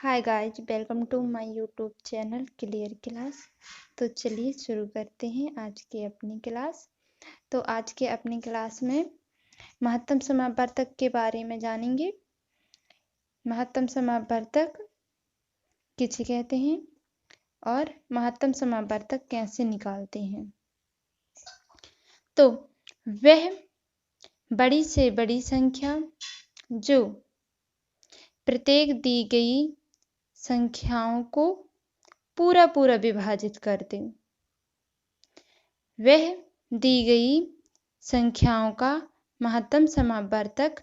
Hi guys, welcome to my YouTube channel clear class. तो चलिए शुरू करते हैं आज की अपनी क्लास। तो आज के अपनी क्लास में महत्तम समापवर्तक के बारे में जानेंगे। महत्तम समापवर्तक किसे कहते हैं और महत्तम समापवर्तक कैसे निकालते हैं। तो वह बड़ी से बड़ी संख्या जो प्रत्येक दी गई संख्याओं को पूरा पूरा विभाजित कर दे, वह दी गई संख्याओं का महत्तम समापवर्तक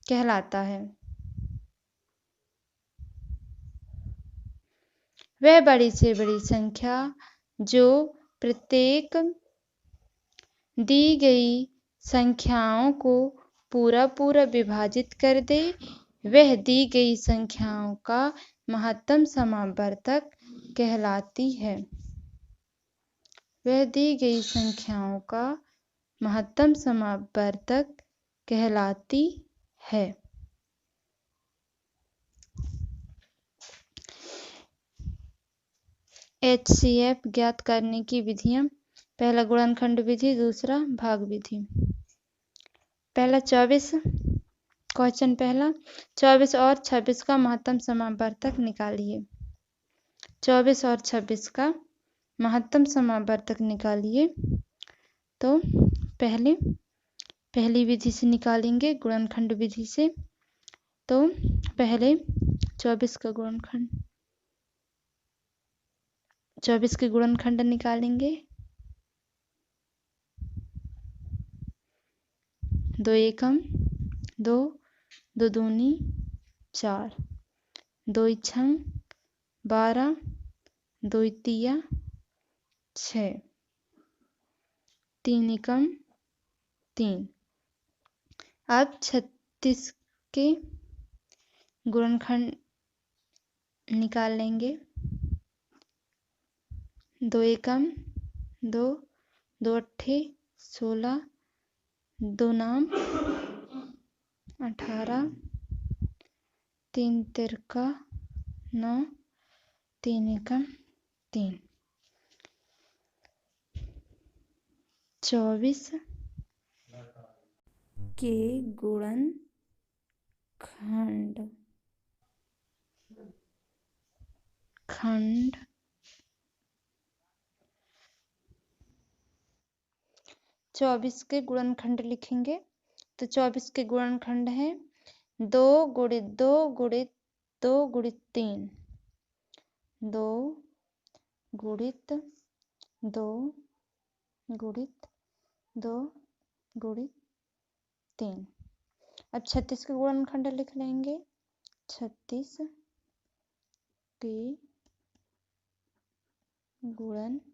कहलाता है। वह बड़ी से बड़ी संख्या जो प्रत्येक दी गई संख्याओं को पूरा पूरा विभाजित कर दे, वह दी गई संख्याओं का महत्तम समापवर्तक कहलाती है। वह दी गई संख्याओं का महत्तम समापवर्तक कहलाती है। HCF ज्ञात करने की विधियां। पहला गुणनखंड विधि, दूसरा भाग विधि। पहला 24 क्वेश्चन पहला 24 और 26 का महत्तम समापवर्तक निकालिए। 24 और 26 का महत्तम समापवर्तक निकालिए। तो पहली विधि से निकालेंगे, गुणनखंड विधि से। तो पहले 24 का गुणनखंड, 24 के गुणनखंड निकालेंगे। 2 एकम 2, 2 दूनी 4, 2 इच्छं 12, 2 तिया 6, 3 एकम 3। अब 36 के गुणनखंड निकाल लेंगे। 2 एकम 2, 2 अट्ठे 16, 2 नाम 18, 3 तिरका 9, 3 एकम 3। 24 के गुणनखंड 24 के गुणनखंड लिखेंगे। तो 24 के गुणनखंड है 2 गुणित 2 गुणित 2 गुणित 3, 2 गुणित 2 गुणित 2 गुणित 3। अब 36 के गुणनखंड लिख लेंगे। 36 के गुणनखंड,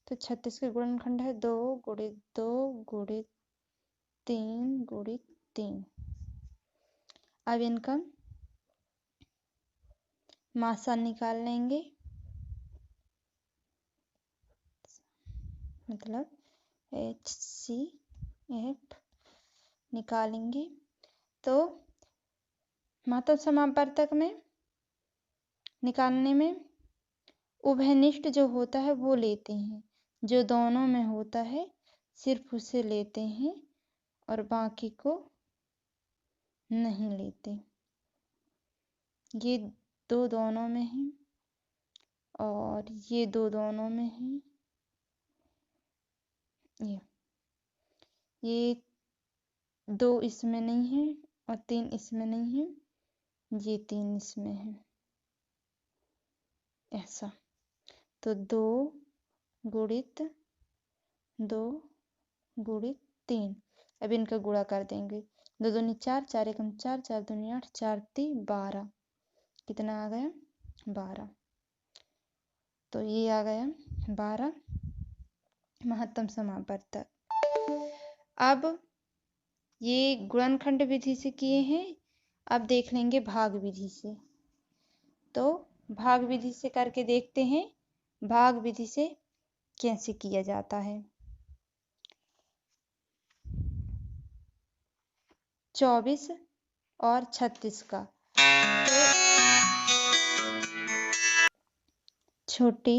तो 36 के गुणनखंड है 2 गुणित 2 गुणित 3 गुणित 3। अब इनका मासा निकाल लेंगे, मतलब HCF निकालेंगे। तो महत्तम समापवर्तक में निकालने में उभयनिष्ठ जो होता है वो लेते हैं, जो दोनों में होता है सिर्फ उसे लेते हैं और बाकी को नहीं लेते। ये 2 दोनों में है और ये 2 दोनों में है। ये 2 इसमें नहीं है और 3 इसमें नहीं है, ये 3 इसमें है, ऐसा। तो 2 गुणित 2 गुणित 3। अब इनका गुणा कर देंगे। 2 दूनी 4, 4 एकम 4, 4 दूनी 8, 4 ती 12। कितना आ गया? 12। तो ये आ गया 12 महत्तम समापवर्तक। अब ये गुणनखंड विधि से किए हैं। अब देख लेंगे भाग विधि से। तो भाग विधि से करके देखते हैं भाग विधि से कैसे किया जाता है। 24 और 36 का। तो छोटी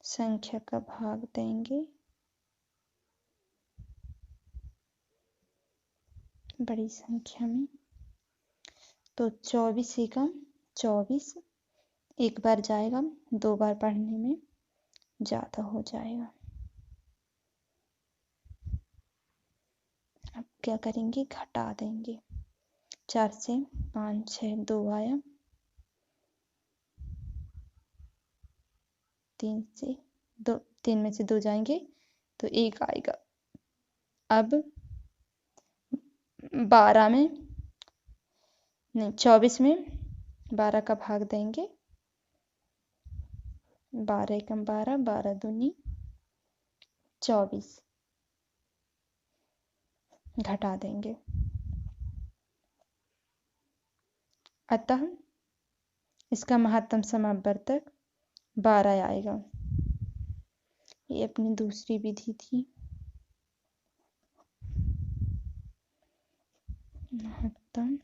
संख्या का भाग देंगे बड़ी संख्या में। तो 24 एकम 24 एक बार जाएगा, 2 बार पढ़ने में ज़्यादा हो जाएगा। अब क्या करेंगे, घटा देंगे। 4 से 5 6 2 आया, 3 से 2, 3 में से 2 जाएंगे तो 1 आएगा। अब 12 में नहीं 24 में 12 का भाग देंगे। 12 एकम 12, 12 दूनी 24, घटा देंगे। अतः इसका महत्तम समापवर्तक 12 आएगा। ये अपनी दूसरी विधि थी। महत्तम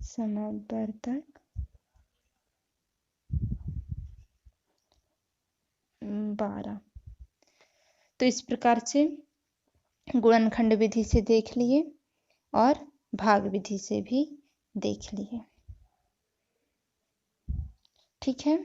समापवर्तक 12। तो इस प्रकार से गुणनखंड विधि से देख लिए और भाग विधि से भी देख लिए। ठीक है।